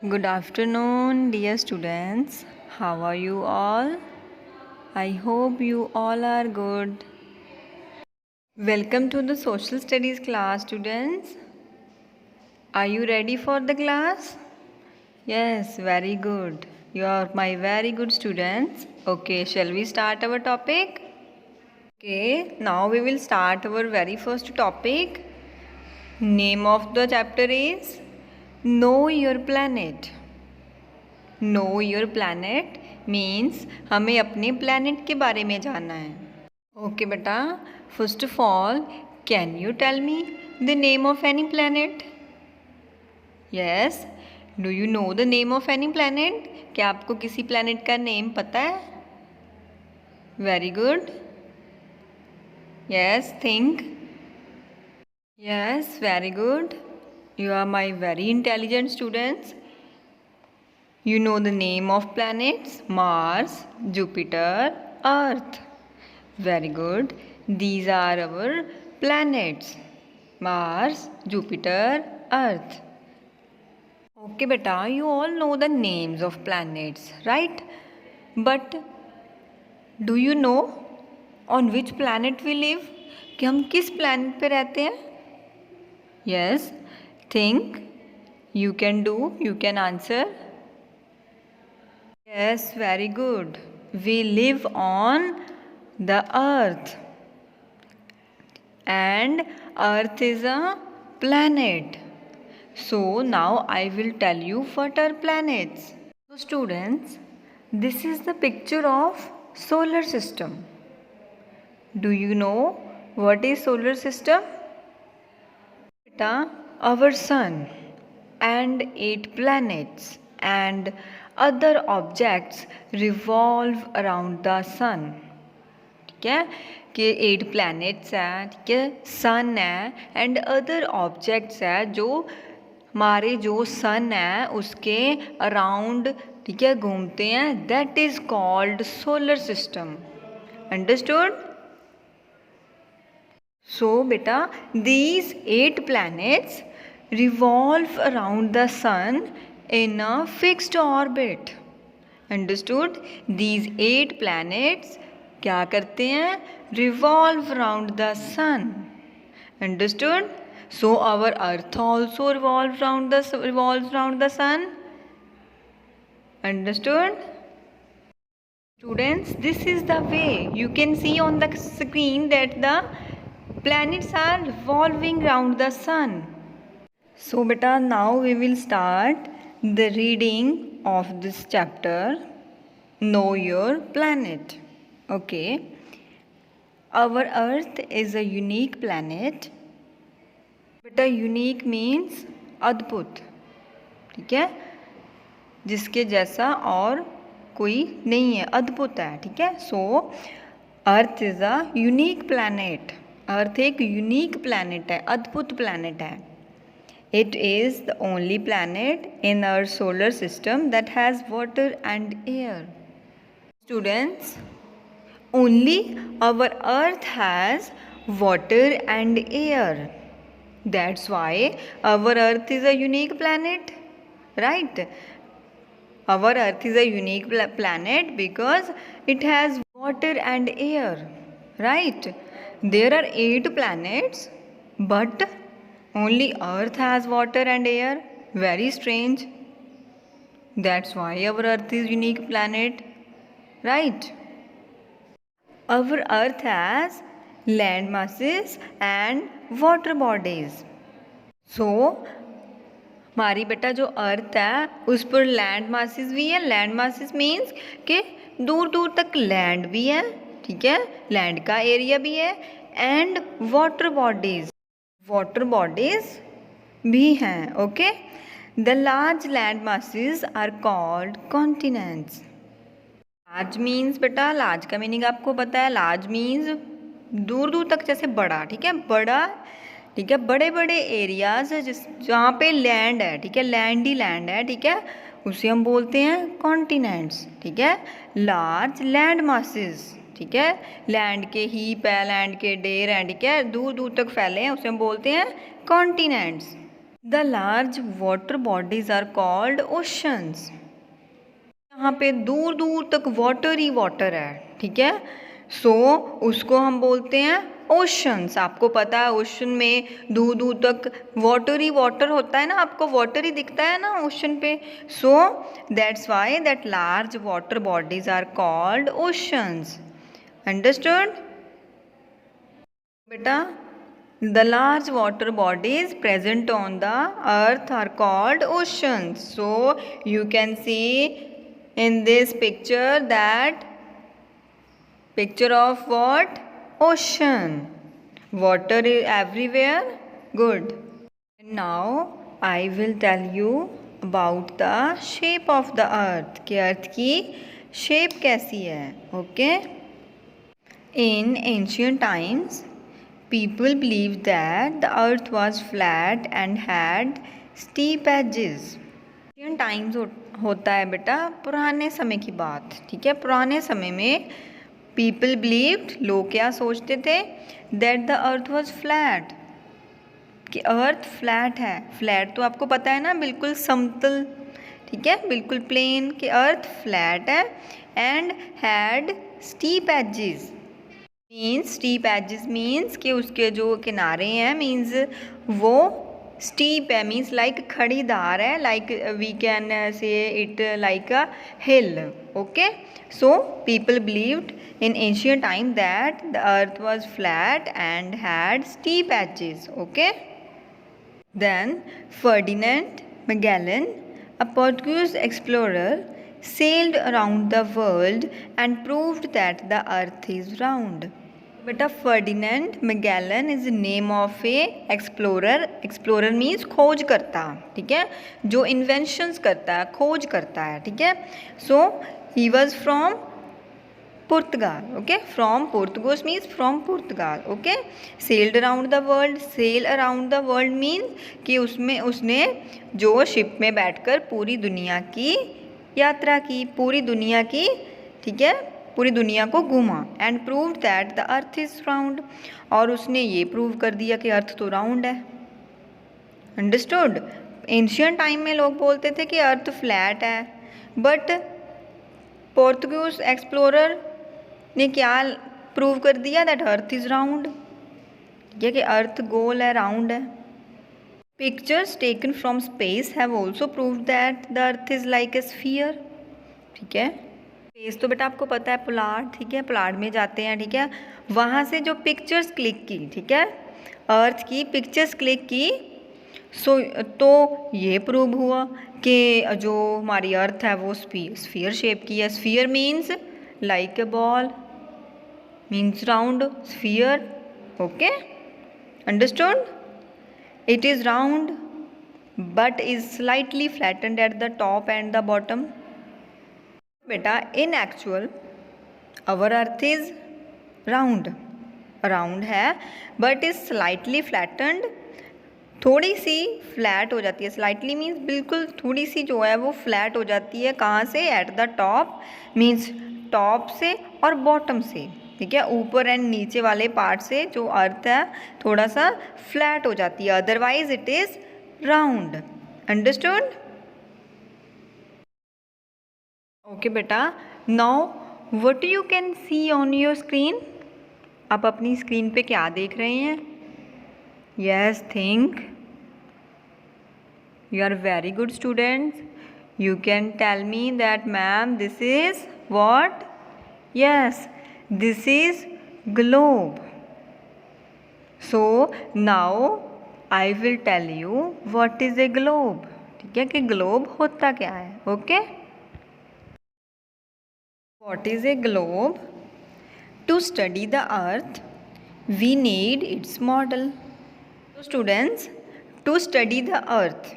Good afternoon, dear students. How are you all? I hope you all are good. Welcome to the social studies class, students. Are you ready for the class? Yes, very good. You are my very good students. Okay, shall we start our topic? Okay, now we will start our very first topic. Name of the chapter is Know Your Planet. Know your planet means हमें अपने planet के बारे में जानना है। Okay बेटा, first of all can you tell me the name of any planet? Yes, do you know the name of any planet? क्या आपको किसी प्लानट का नेम पता है? Very good. Yes, think. Yes, very good. You are my very intelligent students. You know the name of planets: Mars, Jupiter, Earth. Very good. These are our planets: Mars, Jupiter, Earth. Okay beta, you all know the names of planets, right? But do you know on which planet we live? कि हम किस planet पे रहते हैं? Yes, think. You can do, you can answer. Yes, very good. We live on the earth. And earth is a planet. So now I will tell you what are planets. So students, this is the picture of solar system. Do you know what is solar system? Beta, our sun and 8 planets and other objects revolve around the sun. ठीक है कि 8 planets हैं, ठीक है, sun है and other objects है जो हमारे जो sun है उसके around, ठीक है, घूमते हैं. That is called solar system. Understood? So beta, these 8 planets revolve around the sun in a fixed orbit. Understood? These 8 planets क्या करते हैं? Revolve around the sun. Understood? So our earth also revolves around the sun. Understood? Students, this is the way. You can see on the screen that the planets are revolving around the sun. So beta, now we will start the reading of this chapter, Know Your Planet. Okay. Our Earth is a unique planet. Beta, unique means अद्भुत, ठीक है, जिसके जैसा और कोई नहीं है, अद्भुत है, ठीक है. So earth is a unique planet. Earth एक यूनिक प्लैनेट है, अद्भुत प्लैनेट है. It is the only planet in our solar system that has water and air. Students, only our earth has water and air. That's why our earth is a unique planet, right? Our earth is a unique planet because it has water and air, right? There are 8 planets, but only earth has water and air. Very strange. That's why our earth is unique planet, right? Our earth has land masses and water bodies. So हमारी बेटा जो अर्थ है उस पर land masses भी है. Land masses means कि दूर दूर तक लैंड भी है, ठीक है, लैंड का एरिया भी है. And water bodies, water bodies भी हैं. Okay. The large land masses are called continents. Large means बेटा, लार्ज का मीनिंग आपको पता है. लार्ज मीन्स दूर दूर तक, जैसे बड़ा, ठीक है, बड़ा, ठीक है, बड़े बड़े एरियाज जहाँ पे लैंड है, ठीक है, लैंड ही लैंड है, ठीक है, उसे हम बोलते हैं कॉन्टिनेंट्स. ठीक है, लार्ज लैंड मासेस, ठीक है, लैंड के हीप है, लैंड के ढेर हैं, ठीक है, दूर दूर तक फैले हैं, उसे हम बोलते हैं continents. The large water bodies are called oceans. यहाँ पे दूर दूर तक वाटर ही वाटर है, ठीक है। सो उसको हम बोलते हैं ओशंस। आपको पता है ओशन में दूर दूर तक वाटर ही वाटर होता है ना, आपको वाटर ही दिखता है ना ओशन पे। So that's why that large water bodies are called oceans. Understood बेटा? The large water bodies present on the earth are called oceans. So you can see in this picture that picture of what? Ocean. Water is everywhere. Good. Now I will tell you about the shape of the earth. कि earth की shape कैसी है? Okay. In ancient times, people believed that the earth was flat and had steep edges. Ancient times होता है बेटा पुराने समय की बात, ठीक है। पुराने समय में people believed, लोग क्या सोचते थे, that the earth was flat, कि अर्थ फ्लैट है। फ्लैट तो आपको पता है ना, बिल्कुल समतल, ठीक है, बिल्कुल प्लेन, कि अर्थ फ्लैट है। And had steep edges means, steep edges means कि उसके जो किनारे हैं, मीन्स वो स्टीप है, मीन्स लाइक खड़ी धार है, like we can say it like a hill. Okay, so people believed in ancient time that the earth was flat and had steep edges. Okay, then Ferdinand Magellan, a Portuguese explorer, sailed around the world and proved that the earth is round. बेटा Ferdinand Magellan is name of A explorer. Explorer means खोज करता, ठीक है, जो inventions करता है, खोज करता है, ठीक है। So he was from Portugal. Okay, from Portuguese means from Portugal. Okay, sailed around the world. Sail around the world means कि उसमें उसने जो शिप में बैठकर पूरी दुनिया की यात्रा की, पूरी दुनिया की, ठीक है, पूरी दुनिया को घूमा। And proved that the earth is round, और उसने ये प्रूव कर दिया कि अर्थ तो राउंड है। अंडरस्टूड? एंशियंट टाइम में लोग बोलते थे कि अर्थ फ्लैट है, बट पोर्तुगीज एक्सप्लोरर ने क्या प्रूव कर दिया, दैट अर्थ इज राउंड, ठीक है, कि अर्थ गोल है, राउंड है। Pictures taken from space have also proved that the earth is like a sphere, ठीक है। स्पेस तो बेटा आपको पता है पोलार्ड, ठीक है, पोलार्ड में जाते हैं, ठीक है, वहाँ से जो पिक्चर्स क्लिक की, ठीक है, अर्थ की पिक्चर्स क्लिक की, सो तो ये प्रूव हुआ कि जो हमारी अर्थ है वो स्फीयर शेप की है। Sphere means like a ball, means round, sphere. Okay, understood? It is round but is slightly flattened at the top and the bottom. बेटा in actual our earth is round, round है, but is slightly flattened, थोड़ी सी flat हो जाती है। Slightly means बिल्कुल थोड़ी सी जो है वो फ्लैट हो जाती है। कहाँ से? Eight the top means top से और बॉटम से, ठीक है, ऊपर एंड नीचे वाले पार्ट से जो अर्थ है थोड़ा सा फ्लैट हो जाती है, otherwise it is round. Understood? Okay बेटा, now what you can see on your screen? आप अपनी स्क्रीन पे क्या देख रहे हैं? Yes, think. You are very good students. You can tell me that ma'am this is what? Yes, this is globe. So now I will tell you what is a globe. ठीक है, कि globe होता क्या है? Okay? What is a globe? To study the earth, we need its model. So students, to study the earth,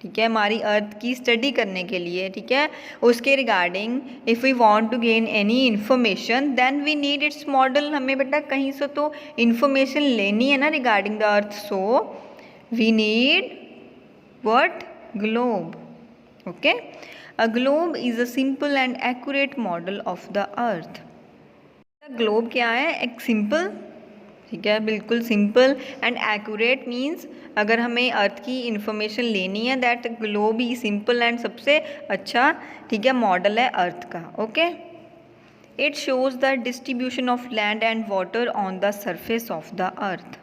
ठीक है, हमारी अर्थ की स्टडी करने के लिए, ठीक है, उसके regarding if we want to gain any information then we need its model. हमें बेटा कहीं से तो इन्फॉर्मेशन लेनी है ना regarding the earth, so we need what? Globe. Okay, a globe is a simple and accurate model of the earth. Globe क्या है? एक सिंपल ठीक है, बिल्कुल सिंपल एंड एक्यूरेट मीन्स अगर हमें अर्थ की इंफॉर्मेशन लेनी है that globe he simple and सबसे अच्छा, ठीक है, मॉडल है अर्थ का. Okay, it shows the distribution of land and water on the surface of the earth.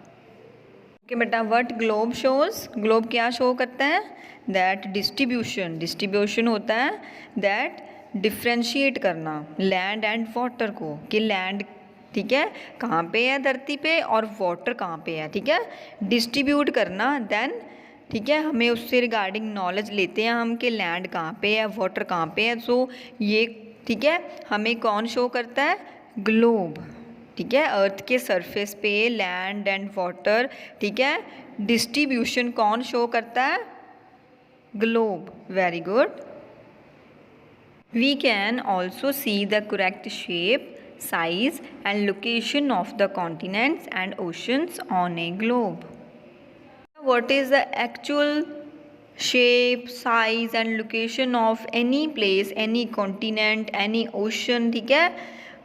Okay बेटा, व्हाट ग्लोब शोज, ग्लोब क्या शो करता है, दैट डिस्ट्रीब्यूशन, डिस्ट्रीब्यूशन होता है दैट डिफ्रेंशिएट करना लैंड एंड वाटर को, कि लैंड, ठीक है, कहाँ पे है धरती पे और वाटर कहाँ पे है, ठीक है, डिस्ट्रीब्यूट करना. देन, ठीक है, हमें उससे रिगार्डिंग नॉलेज लेते हैं हम कि लैंड कहाँ पे है, वाटर कहाँ पे है. सो ये, ठीक है, हमें कौन शो करता है, ग्लोब. ठीक है, अर्थ के सरफेस पे लैंड एंड वाटर, ठीक है, डिस्ट्रीब्यूशन कौन शो करता है, globe. Very good. We can also see the correct shape, size and location of the continents and oceans on a globe. What is the actual shape, size and location of any place, any continent, any ocean, ठीक है,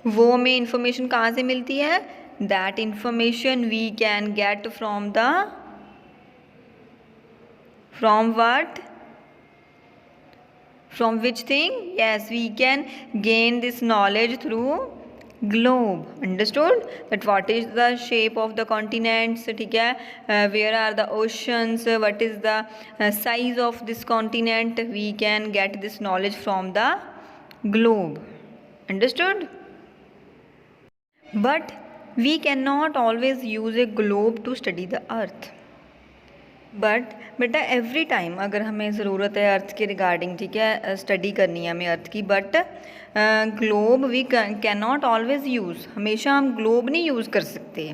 वो हमें information कहाँ से मिलती है, that information we can get from the, from what, from which thing, yes, we can gain this knowledge through globe. Understood that what is the shape of the continents, ठीक है, where are the oceans, what is the size of this continent, we can get this knowledge from the globe. Understood. But we cannot always use a globe to study the earth. But बेटा every time अगर हमें ज़रूरत है अर्थ के regarding, ठीक है, study करनी है हमें अर्थ की, but globe we can not always use, हमेशा हम ग्लोब नहीं यूज़ कर सकते.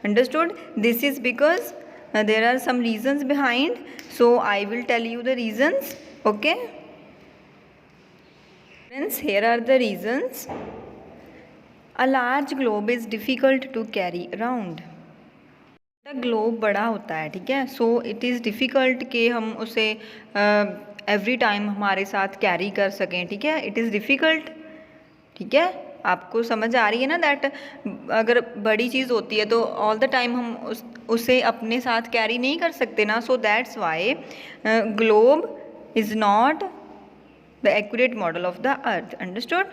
Understood. This is because there are some reasons behind, so I will tell you the reasons. Okay friends, here are the reasons. A large globe is difficult to carry around. Globe बड़ा होता है, ठीक है, so it is difficult कि हम उसे every time हमारे साथ कैरी कर सकें. ठीक है, इट इज़ डिफ़िकल्ट. ठीक है, आपको समझ आ रही है ना दैट अगर बड़ी चीज़ होती है तो ऑल द टाइम हम उसे अपने साथ कैरी नहीं कर सकते ना. So that's why globe is not the accurate model of the earth. Understood.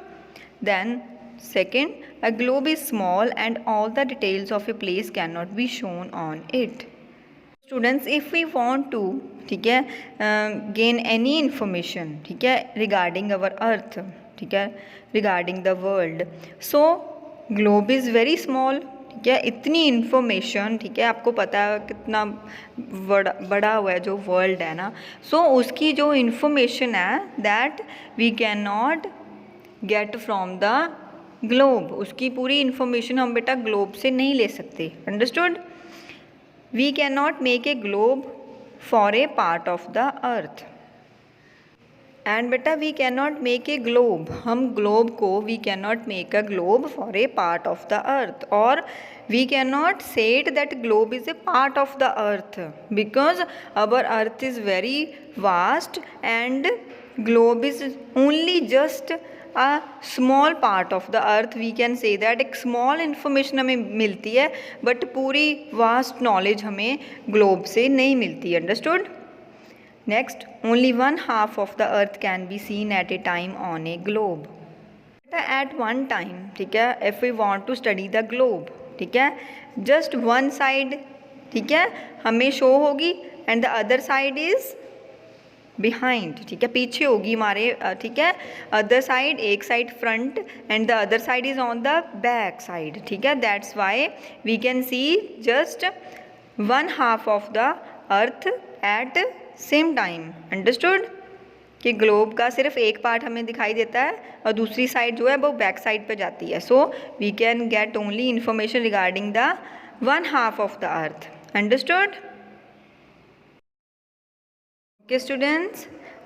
Then second, a globe is small and all the details of a place cannot be shown on it. Students, if we want to, ठीक है, gain any information, ठीक है, regarding our earth, ठीक है, regarding the world, so globe is very small. ठीक है, इतनी information, ठीक है, आपको पता है कितना बड़ा हुआ है जो वर्ल्ड है ना. सो उसकी जो इन्फॉर्मेशन है that we can not get from the globe. उसकी पूरी इन्फॉर्मेशन हम बेटा ग्लोब से नहीं ले सकते. Understood. We can not make a globe for a part of the earth. And बेटा we can not make a globe, हम ग्लोब को we can not make a globe for a part of the earth, और we can not set that globe is a part of the earth because our earth is very vast and globe is only just a small part of the earth. We can say that एक small information हमें मिलती है but पूरी vast knowledge हमें globe से नहीं मिलती. Understood. Next, only 1/2 of the earth can be seen at a time on a globe. At one time, ठीक है, if we want to study the globe, ठीक है, जस्ट वन साइड, ठीक है, हमें शो होगी and the other side is behind. ठीक है, पीछे होगी हमारे. ठीक है, अदर साइड, एक side front and the other side is on the back side. ठीक है, that's why we can see just 1/2 of the earth at same time. Understood. कि ग्लोब का सिर्फ एक पार्ट हमें दिखाई देता है और दूसरी साइड जो है वो बैक साइड पे जाती है. So we can get only information regarding the 1/2 of the earth. Understood. Okay students,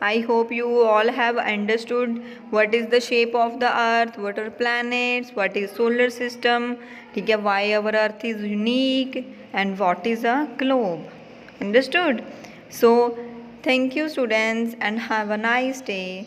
I hope you all have understood what is the shape of the earth, what are planets, what is solar system, ठीक है, why our earth is unique and what is a globe. Understood. So thank you students and have a nice day.